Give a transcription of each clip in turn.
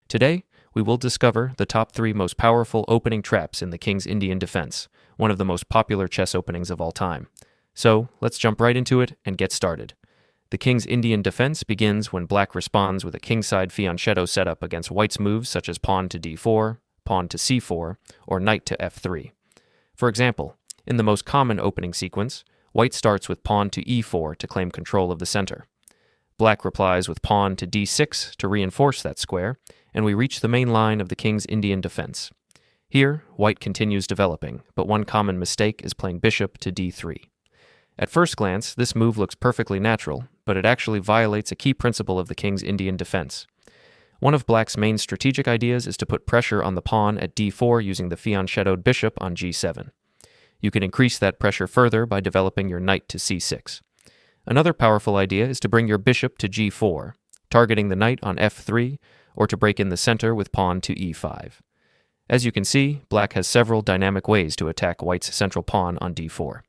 Today, we will discover the top 3 most powerful opening traps in the King's Indian defense, one of the most popular chess openings of all time. So, let's jump right into it and get started. The King's Indian defense begins when black responds with a kingside fianchetto setup against white's moves such as pawn to d4, pawn to c4, or knight to f3. For example, in the most common opening sequence, white starts with pawn to e4 to claim control of the center. Black replies with pawn to d6 to reinforce that square, and we reach the main line of the King's Indian defense. Here, white continues developing, but one common mistake is playing bishop to d3. At first glance, this move looks perfectly natural, but it actually violates a key principle of the King's Indian defense. One of black's main strategic ideas is to put pressure on the pawn at d4 using the fianchettoed bishop on g7. You can increase that pressure further by developing your knight to c6. Another powerful idea is to bring your bishop to g4, targeting the knight on f3, or to break in the center with pawn to e5. As you can see, black has several dynamic ways to attack white's central pawn on d4.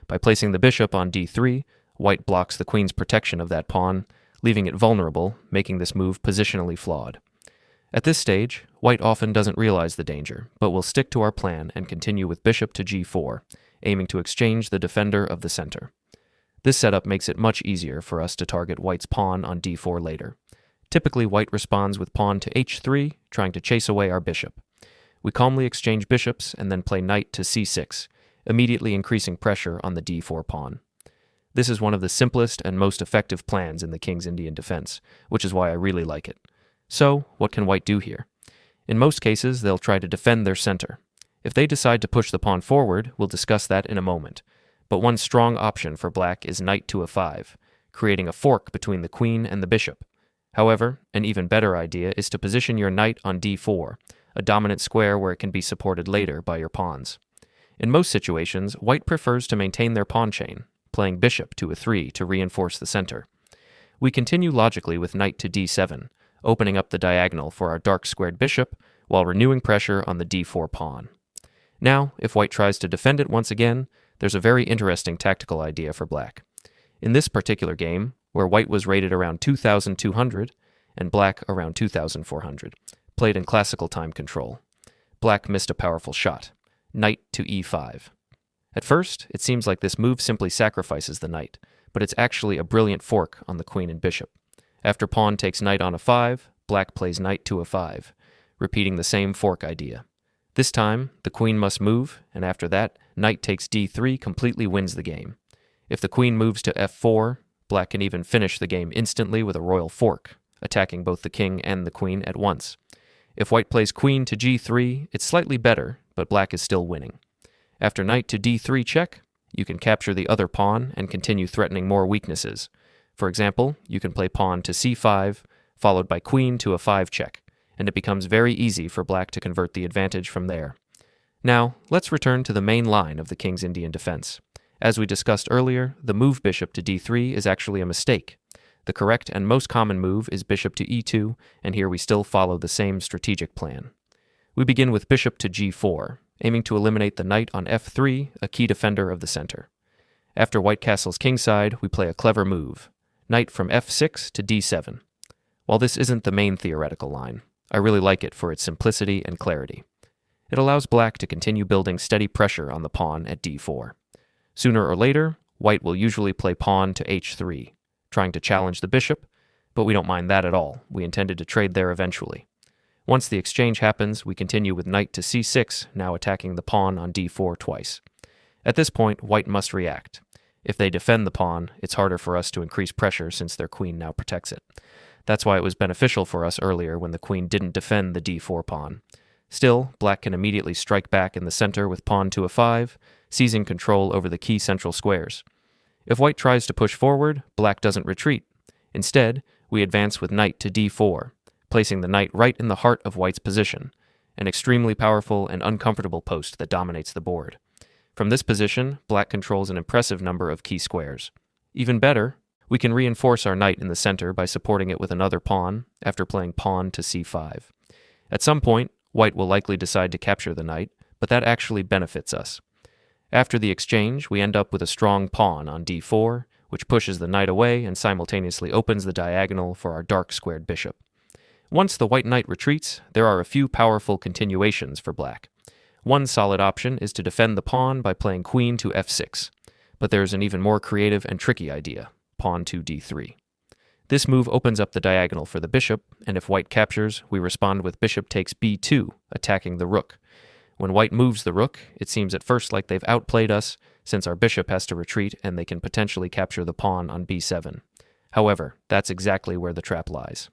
By placing the bishop on d3, white blocks the queen's protection of that pawn, leaving it vulnerable, making this move positionally flawed. At this stage, white often doesn't realize the danger, but will stick to our plan and continue with bishop to g4, aiming to exchange the defender of the center. This setup makes it much easier for us to target white's pawn on d4 later. Typically, white responds with pawn to h3, trying to chase away our bishop. We calmly exchange bishops and then play knight to c6, immediately increasing pressure on the d4 pawn. This is one of the simplest and most effective plans in the King's Indian defense, which is why I really like it. So, what can white do here? In most cases, they'll try to defend their center. If they decide to push the pawn forward, we'll discuss that in a moment. But one strong option for black is knight to a5, creating a fork between the queen and the bishop. However, an even better idea is to position your knight on d4, a dominant square where it can be supported later by your pawns. In most situations, white prefers to maintain their pawn chain, playing bishop to a3 to reinforce the center. We continue logically with knight to d7, opening up the diagonal for our dark squared bishop while renewing pressure on the d4 pawn. Now, if white tries to defend it once again, there's a very interesting tactical idea for black. In this particular game, where white was rated around 2,200 and black around 2,400, played in classical time control, black missed a powerful shot, knight to e5. At first, it seems like this move simply sacrifices the knight, but it's actually a brilliant fork on the queen and bishop. After pawn takes knight on a5, black plays knight to a5, repeating the same fork idea. This time, the queen must move, and after that, knight takes d3 completely wins the game. If the queen moves to f4, black can even finish the game instantly with a royal fork, attacking both the king and the queen at once. If white plays queen to g3, it's slightly better, but black is still winning. After knight to d3 check, you can capture the other pawn and continue threatening more weaknesses. For example, you can play pawn to c5, followed by queen to a 5 check, and it becomes very easy for black to convert the advantage from there. Now, let's return to the main line of the King's Indian defense. As we discussed earlier, the move bishop to d3 is actually a mistake. The correct and most common move is bishop to e2, and here we still follow the same strategic plan. We begin with bishop to g4, aiming to eliminate the knight on f3, a key defender of the center. After white castles kingside, we play a clever move, knight from f6 to d7. While this isn't the main theoretical line, I really like it for its simplicity and clarity. It allows black to continue building steady pressure on the pawn at d4. Sooner or later, white will usually play pawn to h3, trying to challenge the bishop, but we don't mind that at all. We intended to trade there eventually. Once the exchange happens, we continue with knight to c6, now attacking the pawn on d4 twice. At this point, white must react. If they defend the pawn, it's harder for us to increase pressure since their queen now protects it. That's why it was beneficial for us earlier when the queen didn't defend the d4 pawn. Still, black can immediately strike back in the center with pawn to a5, seizing control over the key central squares. If white tries to push forward, black doesn't retreat. Instead, we advance with knight to d4, placing the knight right in the heart of white's position, an extremely powerful and uncomfortable post that dominates the board. From this position, black controls an impressive number of key squares. Even better, we can reinforce our knight in the center by supporting it with another pawn after playing pawn to c5. At some point, white will likely decide to capture the knight, but that actually benefits us. After the exchange, we end up with a strong pawn on d4, which pushes the knight away and simultaneously opens the diagonal for our dark squared bishop. Once the white knight retreats, there are a few powerful continuations for black. One solid option is to defend the pawn by playing queen to f6, but there is an even more creative and tricky idea, pawn to d3. This move opens up the diagonal for the bishop, and if white captures, we respond with bishop takes b2, attacking the rook. When white moves the rook, it seems at first like they've outplayed us, since our bishop has to retreat and they can potentially capture the pawn on b7. However, that's exactly where the trap lies.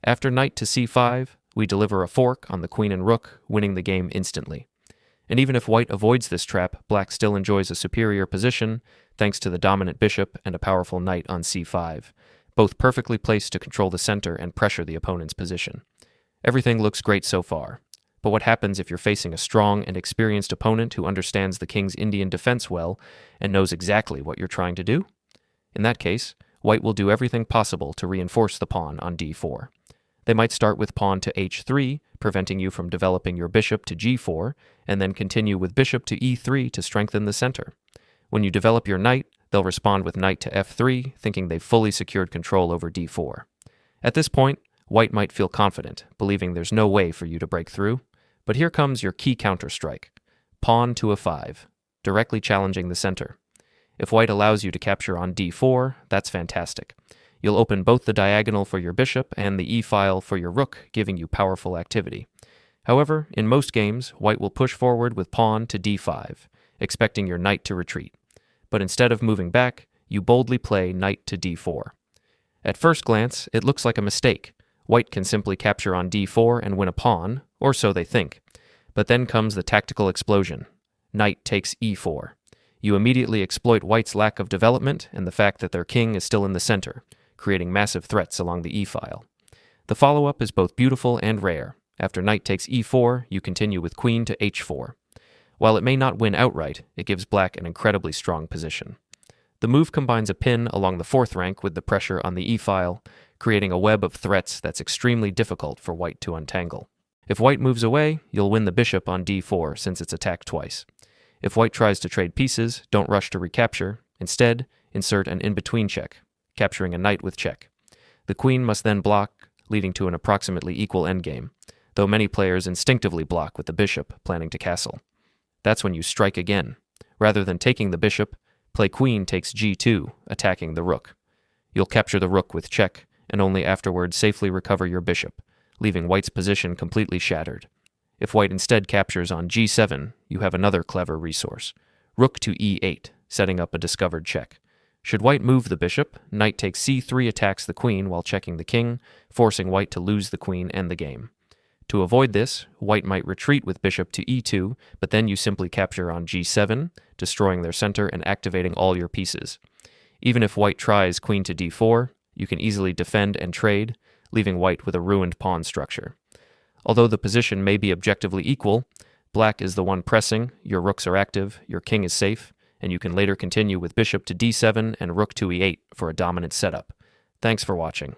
After knight to c5, we deliver a fork on the queen and rook, winning the game instantly. And even if white avoids this trap, black still enjoys a superior position, thanks to the dominant bishop and a powerful knight on c5, both perfectly placed to control the center and pressure the opponent's position. Everything looks great so far. But what happens if you're facing a strong and experienced opponent who understands the king's Indian defense well and knows exactly what you're trying to do? In that case, white will do everything possible to reinforce the pawn on d4. They might start with pawn to h3, preventing you from developing your bishop to g4, and then continue with bishop to e3 to strengthen the center. When you develop your knight, they'll respond with knight to f3, thinking they've fully secured control over d4. At this point, white might feel confident, believing there's no way for you to break through. But here comes your key counterstrike, pawn to a5, directly challenging the center. If white allows you to capture on d4, that's fantastic. You'll open both the diagonal for your bishop and the e-file for your rook, giving you powerful activity. However, in most games, white will push forward with pawn to d5, expecting your knight to retreat. But instead of moving back, you boldly play knight to d4. At first glance, it looks like a mistake. White can simply capture on d4 and win a pawn, or so they think. But then comes the tactical explosion. Knight takes e4. You immediately exploit white's lack of development and the fact that their king is still in the center, creating massive threats along the e-file. The follow-up is both beautiful and rare. After knight takes e4, you continue with queen to h4. While it may not win outright, it gives black an incredibly strong position. The move combines a pin along the fourth rank with the pressure on the e-file, creating a web of threats that's extremely difficult for white to untangle. If white moves away, you'll win the bishop on d4 since it's attacked twice. If white tries to trade pieces, don't rush to recapture. Instead, insert an in-between check, capturing a knight with check. The queen must then block, leading to an approximately equal endgame, though many players instinctively block with the bishop, planning to castle. That's when you strike again. Rather than taking the bishop, play queen takes g2, attacking the rook. You'll capture the rook with check, and only afterwards safely recover your bishop, leaving white's position completely shattered. If white instead captures on g7, you have another clever resource. Rook to e8, setting up a discovered check. Should white move the bishop, knight takes c3 attacks the queen while checking the king, forcing white to lose the queen and the game. To avoid this, white might retreat with bishop to e2, but then you simply capture on g7, destroying their center and activating all your pieces. Even if white tries queen to d4, you can easily defend and trade, leaving white with a ruined pawn structure. Although the position may be objectively equal, black is the one pressing, your rooks are active, your king is safe, and you can later continue with bishop to d7 and rook to e8 for a dominant setup. Thanks for watching.